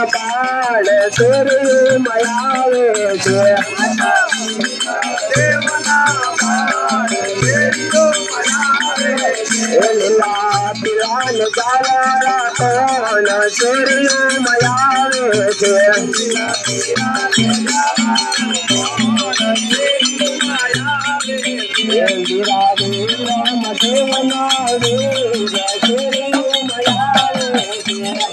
કાળ શેરી મયાવે છે લીલા પીળાન ગાળા કોણ શેરી મયાવે છે વીરા વીરા મધેવના વીર શેરી મયાવે છે